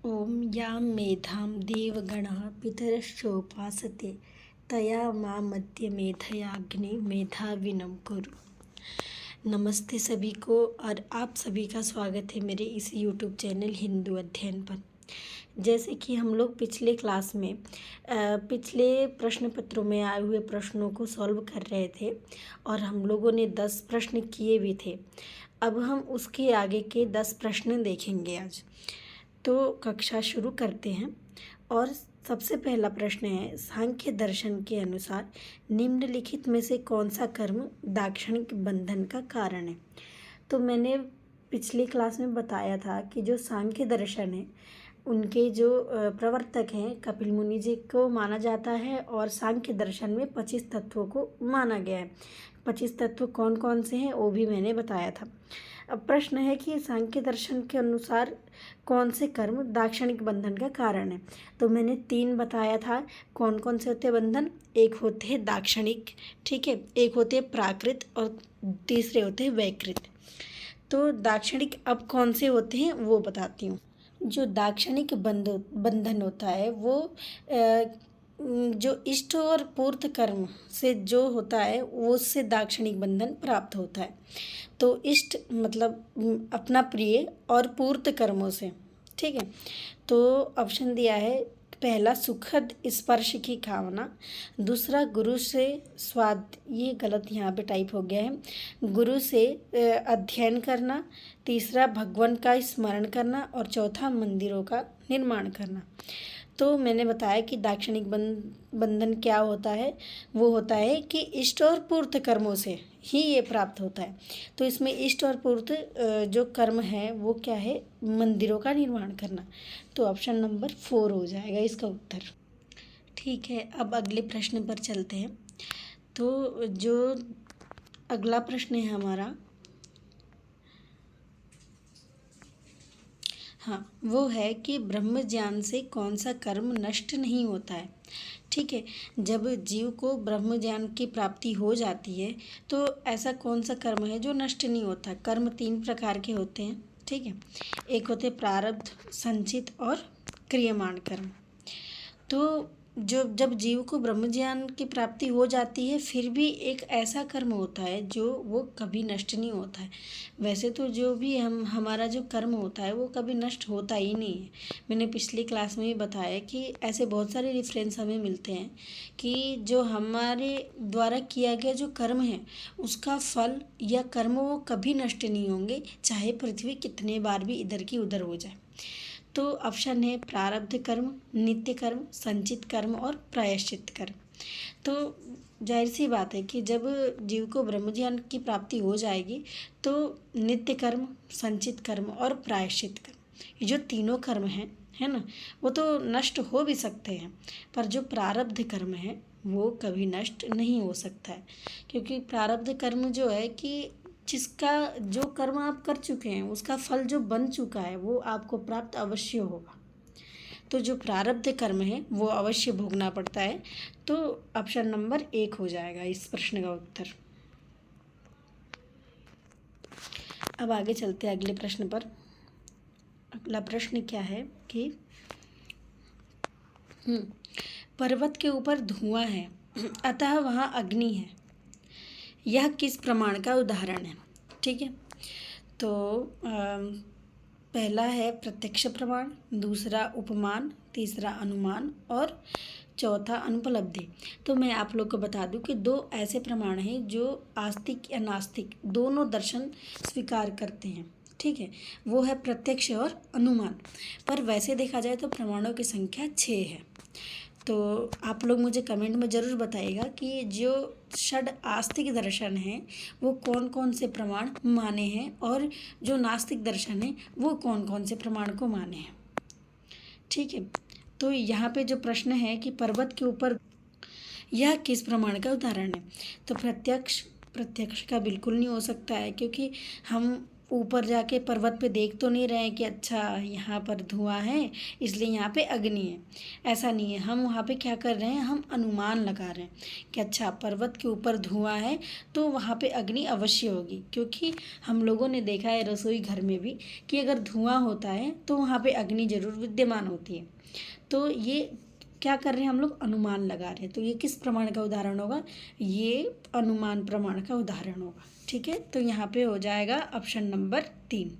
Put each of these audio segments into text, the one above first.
ॐ यां मेधां देवगणः पितरश्चोपासते तया मामद्य मेधयाग्ने मेधाविनं कुरु। नमस्ते सभी को और आप सभी का स्वागत है मेरे इस यूट्यूब चैनल हिंदू अध्ययन पर। जैसे कि हम लोग पिछले क्लास में पिछले प्रश्न पत्रों में आए हुए प्रश्नों को सॉल्व कर रहे थे और हम लोगों ने 10 प्रश्न किए भी थे। अब हम उसके आगे के 10 प्रश्न देखेंगे आज। तो कक्षा शुरू करते हैं और सबसे पहला प्रश्न है, सांख्य दर्शन के अनुसार निम्नलिखित में से कौन सा कर्म दाक्षिणिक बंधन का कारण है। तो मैंने पिछली क्लास में बताया था कि जो सांख्य दर्शन है उनके जो प्रवर्तक हैं कपिल मुनि जी को माना जाता है और सांख्य दर्शन में 25 तत्वों को माना गया है। 25 तत्व कौन कौन से हैं वो भी मैंने बताया था। अब प्रश्न है कि सांख्य दर्शन के अनुसार कौन से कर्म दाक्षिणिक बंधन का कारण है। तो मैंने 3 बताया था। कौन कौन से होते हैं बंधन? एक होते हैं दाक्षिणिक, ठीक है, एक होते हैं प्राकृत और तीसरे होते हैं वैकृत। तो दाक्षिणिक अब कौन से होते हैं वो बताती हूँ। जो दाक्षिणिक बंधन होता है वो जो इष्ट और पूर्त कर्म से जो होता है वो उससे दाक्षिणिक बंधन प्राप्त होता है। तो इष्ट मतलब अपना प्रिय और पूर्त कर्मों से, ठीक है। तो ऑप्शन दिया है, पहला सुखद स्पर्श की कामना, दूसरा गुरु से स्वाद, ये गलत यहाँ पे टाइप हो गया है, गुरु से अध्ययन करना, तीसरा भगवान का स्मरण करना और चौथा मंदिरों का निर्माण करना। तो मैंने बताया कि दाक्षिणिक बंधन क्या होता है, वो होता है कि इष्ट और पूर्त कर्मों से ही ये प्राप्त होता है। तो इसमें इष्ट और पूर्त जो कर्म है वो क्या है? मंदिरों का निर्माण करना। तो ऑप्शन नंबर 4 हो जाएगा इसका उत्तर। ठीक है, अब अगले प्रश्न पर चलते हैं। तो जो अगला प्रश्न है हमारा, हाँ, वो है कि ब्रह्म ज्ञान से कौन सा कर्म नष्ट नहीं होता है। ठीक है, जब जीव को ब्रह्म ज्ञान की प्राप्ति हो जाती है तो ऐसा कौन सा कर्म है जो नष्ट नहीं होता। कर्म 3 प्रकार के होते हैं, ठीक है। एक होते प्रारब्ध, संचित और क्रियमाण कर्म। तो जब जीव को ब्रह्म ज्ञान की प्राप्ति हो जाती है फिर भी एक ऐसा कर्म होता है जो वो कभी नष्ट नहीं होता है। वैसे तो जो भी हमारा जो कर्म होता है वो कभी नष्ट होता ही नहीं है। मैंने पिछली क्लास में भी बताया कि ऐसे बहुत सारे रेफरेंस हमें मिलते हैं कि जो हमारे द्वारा किया गया जो कर्म है उसका फल या कर्म वो कभी नष्ट नहीं होंगे, चाहे पृथ्वी कितने बार भी इधर की उधर हो जाए। तो ऑप्शन है प्रारब्ध कर्म, नित्य कर्म, संचित कर्म और प्रायश्चित कर्म। तो जाहिर सी बात है कि जब जीव को ब्रह्म ज्ञान की प्राप्ति हो जाएगी तो नित्य कर्म, संचित कर्म और प्रायश्चित कर्म, ये जो तीनों कर्म हैं, है ना, वो तो नष्ट हो भी सकते हैं, पर जो प्रारब्ध कर्म है वो कभी नष्ट नहीं हो सकता है। क्योंकि प्रारब्ध कर्म जो है कि जिसका जो कर्म आप कर चुके हैं उसका फल जो बन चुका है वो आपको प्राप्त अवश्य होगा। तो जो प्रारब्ध कर्म है वो अवश्य भोगना पड़ता है। तो ऑप्शन नंबर 1 हो जाएगा इस प्रश्न का उत्तर। अब आगे चलते हैं अगले प्रश्न पर। अगला प्रश्न क्या है कि पर्वत के ऊपर धुआं है अतः वहाँ अग्नि है, यह किस प्रमाण का उदाहरण है। ठीक है, तो पहला है प्रत्यक्ष प्रमाण, दूसरा उपमान, तीसरा अनुमान और चौथा अनुपलब्धि। तो मैं आप लोग को बता दूं कि 2 ऐसे प्रमाण हैं जो आस्तिक या नास्तिक दोनों दर्शन स्वीकार करते हैं, ठीक है। वो है प्रत्यक्ष और अनुमान। पर वैसे देखा जाए तो प्रमाणों की संख्या 6 है। तो आप लोग मुझे कमेंट में ज़रूर बताइएगा कि जो षड आस्तिक दर्शन हैं वो कौन कौन से प्रमाण माने हैं और जो नास्तिक दर्शन है वो कौन कौन से प्रमाण को माने हैं। ठीक है, तो यहाँ पे जो प्रश्न है कि पर्वत के ऊपर यह किस प्रमाण का उदाहरण है, तो प्रत्यक्ष का बिल्कुल नहीं हो सकता है, क्योंकि हम ऊपर जाके पर्वत पे देख तो नहीं रहे हैं कि अच्छा यहाँ पर धुआं है इसलिए यहाँ पे अग्नि है, ऐसा नहीं है। हम वहाँ पे क्या कर रहे हैं, हम अनुमान लगा रहे हैं कि अच्छा पर्वत के ऊपर धुआं है तो वहाँ पे अग्नि अवश्य होगी, क्योंकि हम लोगों ने देखा है रसोई घर में भी कि अगर धुआं होता है तो वहाँ पे अग्नि जरूर विद्यमान होती है। तो ये क्या कर रहे हैं, हम लोग अनुमान लगा रहे हैं। तो ये किस प्रमाण का उदाहरण होगा, ये अनुमान प्रमाण का उदाहरण होगा। ठीक है, तो यहाँ पे हो जाएगा ऑप्शन नंबर 3।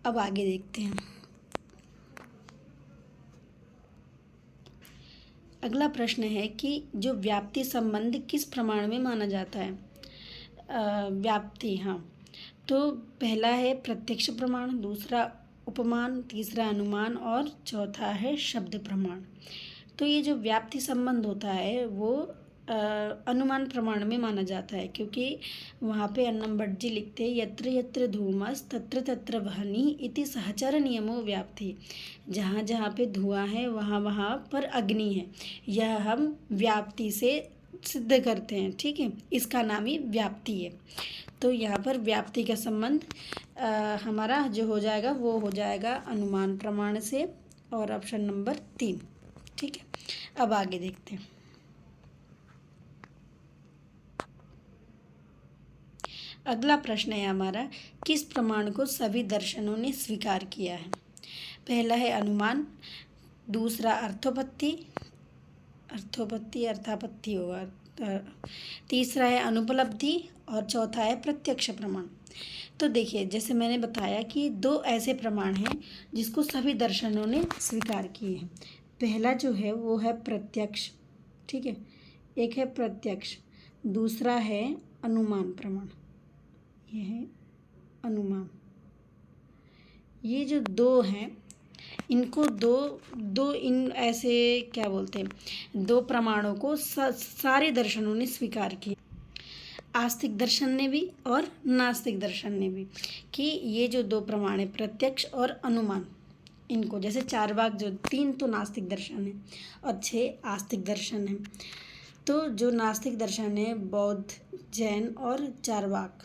अब आगे देखते हैं। अगला प्रश्न है कि जो व्याप्ति संबंध किस प्रमाण में माना जाता है। व्याप्ति, हाँ, तो पहला है प्रत्यक्ष प्रमाण, दूसरा उपमान, तीसरा अनुमान और चौथा है शब्द प्रमाण। तो ये जो व्याप्ति संबंध होता है वो अनुमान प्रमाण में माना जाता है, क्योंकि वहाँ पे अन्नम भट्ट जी लिखते हैं यत्र यत्र धूमस तत्र तत्र वह्नि इति सहचर नियमो व्याप्ति। जहाँ जहाँ पे धुआं है वहाँ वहाँ पर अग्नि है, यह हम व्याप्ति से सिद्ध करते हैं। ठीक है, इसका नाम ही व्याप्ति है। तो यहाँ पर व्याप्ति का संबंध हमारा जो हो जाएगा वो हो जाएगा अनुमान प्रमाण से, और ऑप्शन नंबर 3। ठीक है, अब आगे देखते हैं। अगला प्रश्न है हमारा, किस प्रमाण को सभी दर्शनों ने स्वीकार किया है। पहला है अनुमान, दूसरा अर्थोपत्ति अर्थापत्ति होगा, तीसरा है अनुपलब्धि और चौथा है प्रत्यक्ष प्रमाण। तो देखिए, जैसे मैंने बताया कि 2 ऐसे प्रमाण हैं जिसको सभी दर्शनों ने स्वीकार किए हैं। पहला जो है वो है प्रत्यक्ष, ठीक है, एक है प्रत्यक्ष, दूसरा है अनुमान प्रमाण, ये है अनुमान। ये जो 2 हैं इनको दो इन ऐसे क्या बोलते हैं, 2 प्रमाणों को सारे दर्शनों ने स्वीकार किया, आस्तिक दर्शन ने भी और नास्तिक दर्शन ने भी, कि ये जो 2 प्रमाण है प्रत्यक्ष और अनुमान, इनको जैसे चारवाक जो 3 तो नास्तिक दर्शन है और 6 आस्तिक दर्शन है। तो जो नास्तिक दर्शन है बौद्ध, जैन और चारवाक,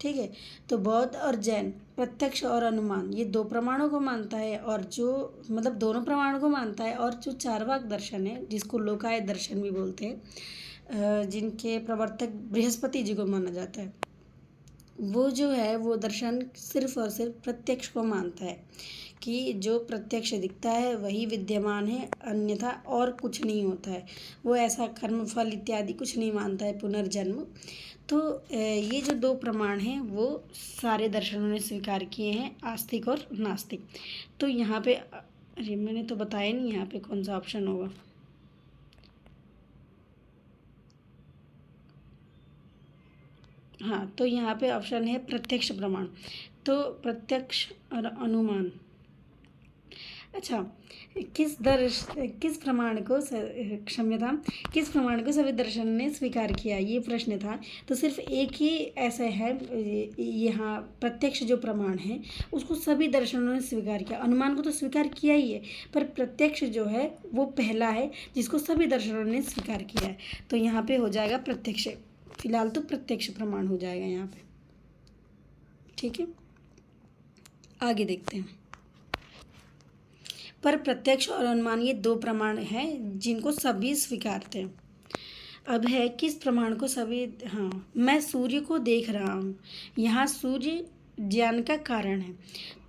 ठीक है, तो बौद्ध और जैन प्रत्यक्ष और अनुमान ये 2 प्रमाणों को मानता है, और जो मतलब दोनों प्रमाणों को मानता है। और जो चारवाक दर्शन है जिसको लोकायत दर्शन भी बोलते हैं, जिनके प्रवर्तक बृहस्पति जी को माना जाता है, वो जो है वो दर्शन सिर्फ और सिर्फ प्रत्यक्ष को मानता है कि जो प्रत्यक्ष दिखता है वही विद्यमान है, अन्यथा और कुछ नहीं होता है। वो ऐसा कर्म फल इत्यादि कुछ नहीं मानता है, पुनर्जन्म। तो ये जो 2 प्रमाण हैं वो सारे दर्शनों ने स्वीकार किए हैं, आस्तिक और नास्तिक। तो यहाँ पे अरे मैंने तो बताया नहीं यहाँ पे कौन सा ऑप्शन होगा। हाँ, तो यहाँ पे ऑप्शन है प्रत्यक्ष प्रमाण। तो प्रत्यक्ष और अनुमान, अच्छा, किस प्रमाण को क्षम्यता किस प्रमाण को सभी दर्शन ने स्वीकार किया, ये प्रश्न था। तो सिर्फ एक ही ऐसा है यहाँ, प्रत्यक्ष जो प्रमाण है उसको सभी दर्शनों ने स्वीकार किया। अनुमान को तो स्वीकार किया ही है, पर प्रत्यक्ष जो है वो पहला है जिसको सभी दर्शनों ने स्वीकार किया है। तो यहाँ पे हो जाएगा प्रत्यक्ष, फिलहाल तो प्रत्यक्ष प्रमाण हो जाएगा यहाँ पे। ठीक है, आगे देखते हैं। पर प्रत्यक्ष और अनुमान ये 2 प्रमाण हैं जिनको सभी स्वीकारते हैं। अब है किस प्रमाण को सभी, हाँ, मैं सूर्य को देख रहा हूँ, यहाँ सूर्य ज्ञान का कारण है।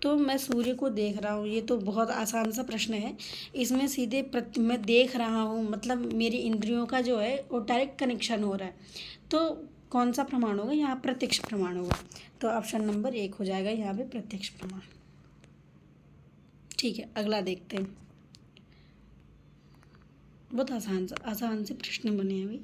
तो मैं सूर्य को देख रहा हूँ, ये तो बहुत आसान सा प्रश्न है। इसमें सीधे मैं देख रहा हूँ मतलब मेरी इंद्रियों का जो है वो डायरेक्ट कनेक्शन हो रहा है। तो कौन सा प्रमाण होगा यहाँ, प्रत्यक्ष प्रमाण होगा। तो ऑप्शन नंबर 1 हो जाएगा यहाँ पे प्रत्यक्ष प्रमाण। ठीक है, अगला देखते हैं। बहुत आसान से प्रश्न बने अभी।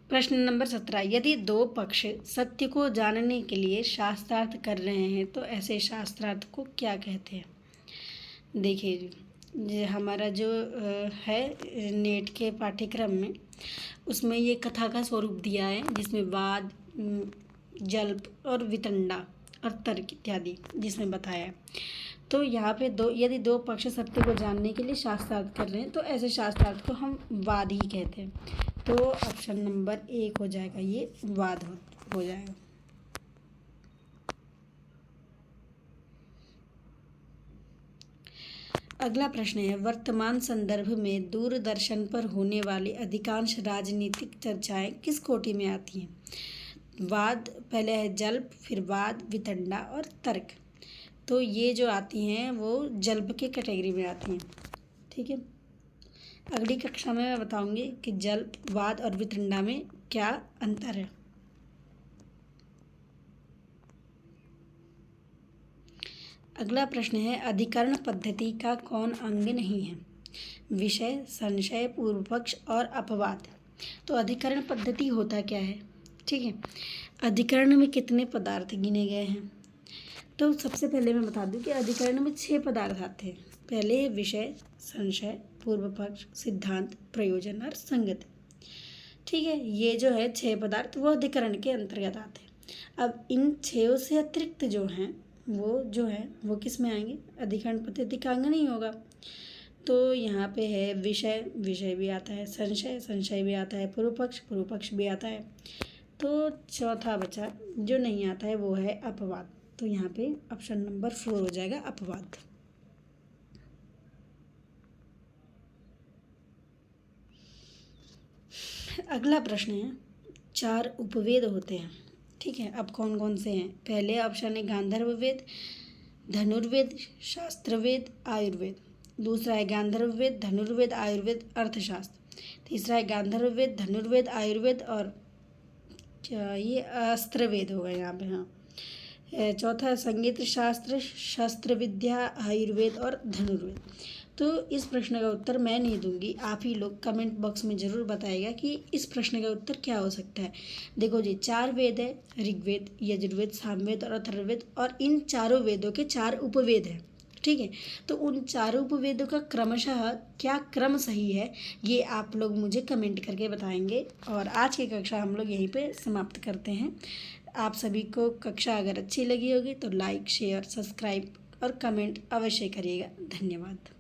प्रश्न नंबर 17, यदि 2 पक्ष सत्य को जानने के लिए शास्त्रार्थ कर रहे हैं तो ऐसे शास्त्रार्थ को क्या कहते हैं। देखिए, हमारा जो है नेट के पाठ्यक्रम में, उसमें ये कथा का स्वरूप दिया है जिसमें वाद, जल्प और वितंडा और तर्क इत्यादि जिसमें बताया है। तो यहाँ पे यदि 2 पक्ष सत्य को जानने के लिए शास्त्रार्थ कर रहे हैं तो ऐसे शास्त्रार्थ को हम वाद ही कहते हैं। तो ऑप्शन नंबर 1 हो जाएगा, ये वाद हो जाएगा। अगला प्रश्न है, वर्तमान संदर्भ में दूरदर्शन पर होने वाली अधिकांश राजनीतिक चर्चाएं किस कोटि में आती हैं? वाद, पहले है जल्प, फिर वाद, वितंडा और तर्क। तो ये जो आती हैं वो जल्प के कैटेगरी में आती हैं। ठीक है, अगली कक्षा में मैं बताऊंगी कि जल्प, वाद और वितंडा में क्या अंतर है। अगला प्रश्न है, अधिकरण पद्धति का कौन अंग नहीं है? विषय, संशय, पूर्व पक्ष और अपवाद। तो अधिकरण पद्धति होता क्या है? ठीक है, अधिकरण में कितने पदार्थ गिने गए हैं? तो सबसे पहले मैं बता दूं कि अधिकरण में 6 पदार्थ आते हैं। पहले है विषय, संशय, पूर्व पक्ष, सिद्धांत, प्रयोजन और संगति। ठीक है, ये जो है 6 पदार्थ वो अधिकरण के अंतर्गत आते हैं। अब इन 6 से अतिरिक्त जो हैं वो किस में आएंगे? अधिकरण पद्धति का अंग नहीं होगा। तो यहाँ पे है विषय, विषय भी आता है, संशय, संशय भी आता है, पूर्व पक्ष भी आता है। तो चौथा बचा जो नहीं आता है वो है अपवाद। तो यहाँ पे ऑप्शन नंबर 4 हो जाएगा, अपवाद। अगला प्रश्न है, 4 उपवेद होते हैं। ठीक है, अब कौन कौन से हैं? पहले ऑप्शन है गांधर्व वेद, धनुर्वेद, शास्त्रवेद, आयुर्वेद। दूसरा है गांधर्व वेद, धनुर्वेद, आयुर्वेद, अर्थशास्त्र। तीसरा है गांधर्व वेद, धनुर्वेद, आयुर्वेद और क्या ये अस्त्रवेद होगा यहाँ पे। हाँ, चौथा है संगीत शास्त्र, शस्त्र विद्या, आयुर्वेद और धनुर्वेद। तो इस प्रश्न का उत्तर मैं नहीं दूंगी, आप ही लोग कमेंट बॉक्स में ज़रूर बताइएगा कि इस प्रश्न का उत्तर क्या हो सकता है। देखो जी, 4 वेद है, ऋग्वेद, यजुर्वेद, सामवेद और अथर्ववेद, और इन चारों वेदों के 4 उपवेद हैं। ठीक है, तो उन चारों उपवेदों का क्रमशः क्या क्रम सही है ये आप लोग मुझे कमेंट करके बताएंगे। और आज की कक्षा हम लोग यहीं पे समाप्त करते हैं। आप सभी को कक्षा अगर अच्छी लगी होगी तो लाइक, शेयर, सब्सक्राइब और कमेंट अवश्य करिएगा। धन्यवाद।